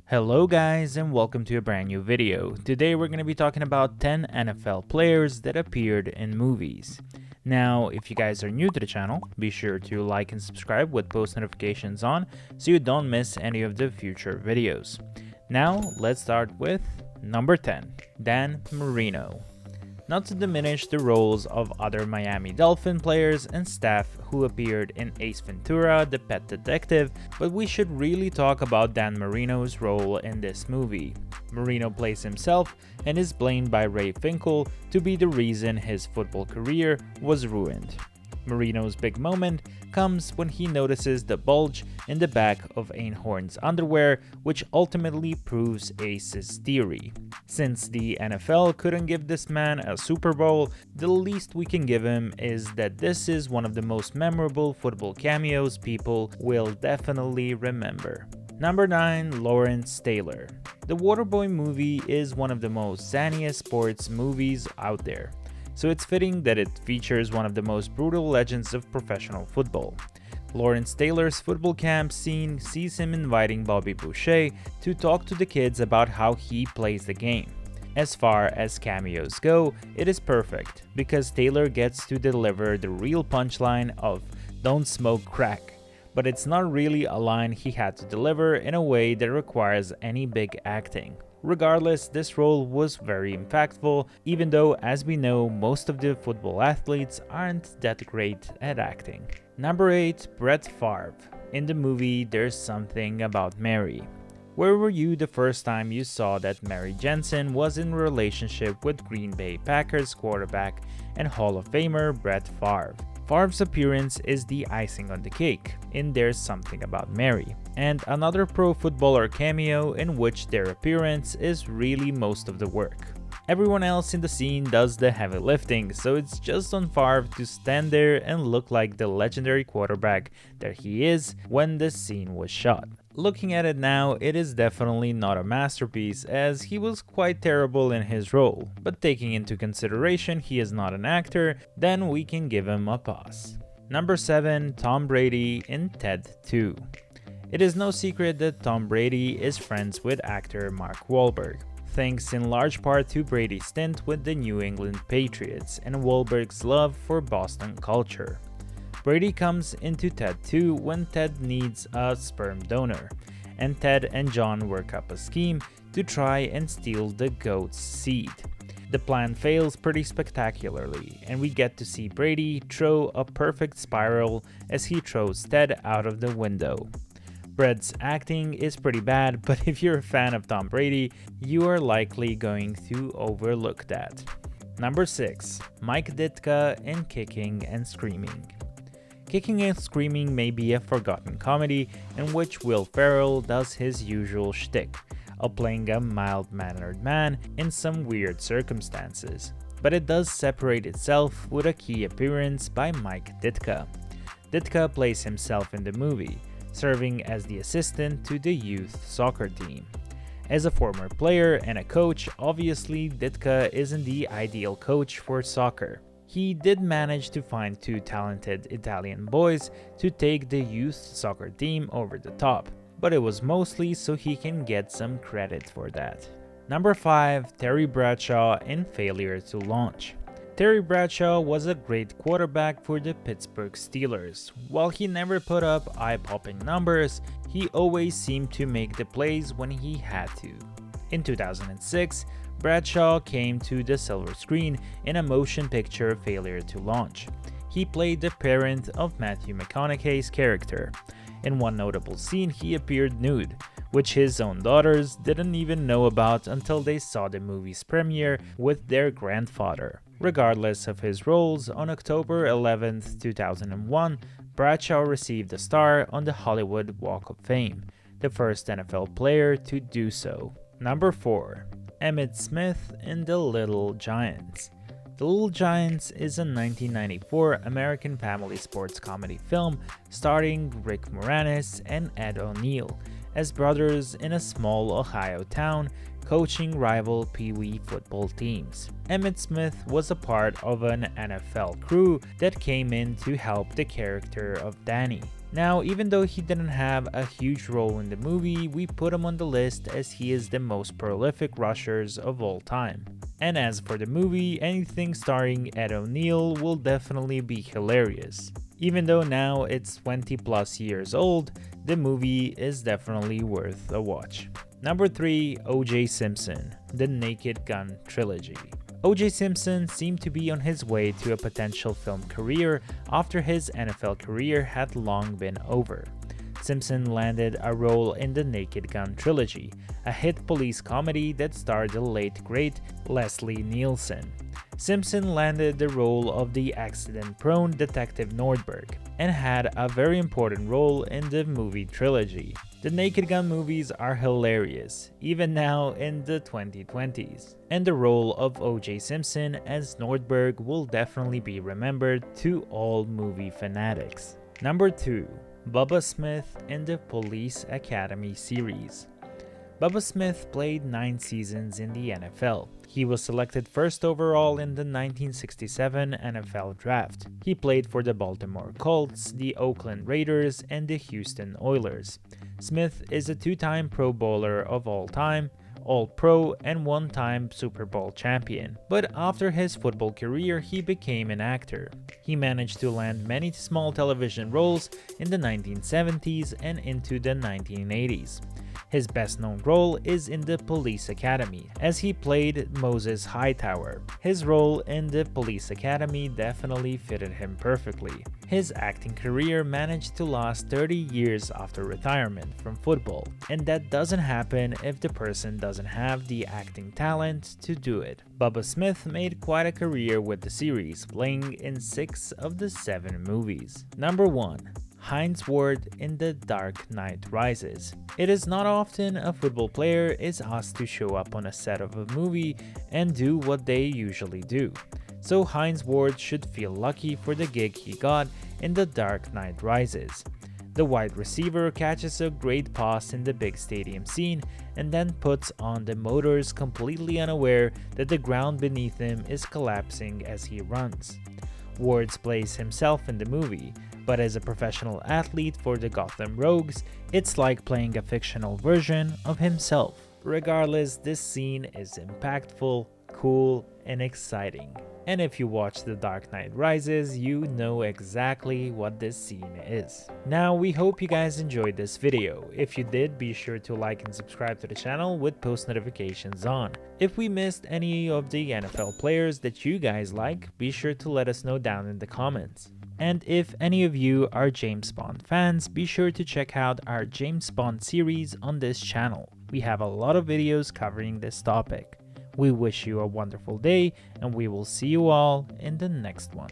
Hello guys and welcome to a brand new video. Today we're going to be talking about 10 NFL players that appeared in movies. Now, if you guys are new to the channel, be sure to like and subscribe with post notifications on so you don't miss any of the future videos. Now, let's start with number 10, Dan Marino. Not to diminish the roles of other Miami Dolphin players and staff who appeared in Ace Ventura, the Pet Detective, but we should really talk about Dan Marino's role in this movie. Marino plays himself and is blamed by Ray Finkel to be the reason his football career was ruined. Marino's big moment comes when he notices the bulge in the back of Einhorn's underwear, which ultimately proves Ace's theory. Since the NFL couldn't give this man a Super Bowl, the least we can give him is that this is one of the most memorable football cameos people will definitely remember. Number 9, Lawrence Taylor. The Waterboy movie is one of the most zaniest sports movies out there, so it's fitting that it features one of the most brutal legends of professional football. Lawrence Taylor's football camp scene sees him inviting Bobby Boucher to talk to the kids about how he plays the game. As far as cameos go, it is perfect, because Taylor gets to deliver the real punchline of "don't smoke crack," but it's not really a line he had to deliver in a way that requires any big acting. Regardless, this role was very impactful, even though, as we know, most of the football athletes aren't that great at acting. Number 8, Brett Favre. In the movie There's Something About Mary. Where were you the first time you saw that Mary Jensen was in a relationship with Green Bay Packers quarterback and Hall of Famer Brett Favre? Favre's appearance is the icing on the cake in There's Something About Mary, and another pro footballer cameo in which their appearance is really most of the work. Everyone else in the scene does the heavy lifting, so it's just on Favre to stand there and look like the legendary quarterback that he is when this scene was shot. Looking at it now, it is definitely not a masterpiece, as he was quite terrible in his role, but taking into consideration he is not an actor, then we can give him a pass. Number 7, Tom Brady in Ted 2. It is no secret that Tom Brady is friends with actor Mark Wahlberg, thanks in large part to Brady's stint with the New England Patriots and Wahlberg's love for Boston culture. Brady comes into Ted 2 when Ted needs a sperm donor, and Ted and John work up a scheme to try and steal the goat's seed. The plan fails pretty spectacularly, and we get to see Brady throw a perfect spiral as he throws Ted out of the window. Brett's acting is pretty bad, but if you're a fan of Tom Brady, you are likely going to overlook that. Number 6, Mike Ditka in Kicking and Screaming. Kicking and Screaming may be a forgotten comedy in which Will Ferrell does his usual shtick of playing a mild-mannered man in some weird circumstances, but it does separate itself with a key appearance by Mike Ditka. Ditka plays himself in the movie, serving as the assistant to the youth soccer team. As a former player and a coach, obviously Ditka isn't the ideal coach for soccer. He did manage to find 2 talented Italian boys to take the youth soccer team over the top, but it was mostly so he can get some credit for that. Number 5, Terry Bradshaw in Failure to Launch. Terry Bradshaw was a great quarterback for the Pittsburgh Steelers. While he never put up eye-popping numbers, he always seemed to make the plays when he had to. In 2006, Bradshaw came to the silver screen in a motion picture Failure to Launch. He played the parent of Matthew McConaughey's character. In one notable scene, he appeared nude, which his own daughters didn't even know about until they saw the movie's premiere with their grandfather. Regardless of his roles, on October 11, 2001, Bradshaw received a star on the Hollywood Walk of Fame, the first NFL player to do so. Number 4, Emmith Smith in The Little Giants. The Little Giants is a 1994 American family sports comedy film starring Rick Moranis and Ed O'Neill as brothers in a small Ohio town coaching rival Pee Wee football teams. Emmith Smith was a part of an NFL crew that came in to help the character of Danny. Now, even though he didn't have a huge role in the movie, we put him on the list as he is the most prolific rushers of all time. And as for the movie, anything starring Ed O'Neill will definitely be hilarious. Even though now it's 20 plus years old, the movie is definitely worth a watch. Number 3, O.J. Simpson, The Naked Gun Trilogy. O.J. Simpson seemed to be on his way to a potential film career after his NFL career had long been over. Simpson landed a role in The Naked Gun Trilogy, a hit police comedy that starred the late great Leslie Nielsen. Simpson landed the role of the accident-prone Detective Nordberg and had a very important role in the movie trilogy. The Naked Gun movies are hilarious, even now in the 2020s, and the role of O.J. Simpson as Nordberg will definitely be remembered to all movie fanatics. Number 2. Bubba Smith in the Police Academy series. Bubba Smith played 9 seasons in the NFL. He was selected first overall in the 1967 NFL Draft. He played for the Baltimore Colts, the Oakland Raiders, and the Houston Oilers. Smith is a 2-time Pro Bowler of all time, All-Pro, and 1-time Super Bowl champion. But after his football career, he became an actor. He managed to land many small television roles in the 1970s and into the 1980s. His best-known role is in the Police Academy, as he played Moses Hightower. His role in the Police Academy definitely fitted him perfectly. His acting career managed to last 30 years after retirement from football, and that doesn't happen if the person doesn't have the acting talent to do it. Bubba Smith made quite a career with the series, playing in 6 of the 7 movies. Number 1. Hines Ward in The Dark Knight Rises. It is not often a football player is asked to show up on a set of a movie and do what they usually do. So Hines Ward should feel lucky for the gig he got in The Dark Knight Rises. The wide receiver catches a great pass in the big stadium scene and then puts on the motors completely unaware that the ground beneath him is collapsing as he runs. Ward plays himself in the movie, but as a professional athlete for the Gotham Rogues, it's like playing a fictional version of himself. Regardless, this scene is impactful, cool, and exciting. And if you watch The Dark Knight Rises, you know exactly what this scene is. Now, we hope you guys enjoyed this video. If you did, be sure to like and subscribe to the channel with post notifications on. If we missed any of the NFL players that you guys like, be sure to let us know down in the comments. And if any of you are James Bond fans, be sure to check out our James Bond series on this channel. We have a lot of videos covering this topic. We wish you a wonderful day, and we will see you all in the next one.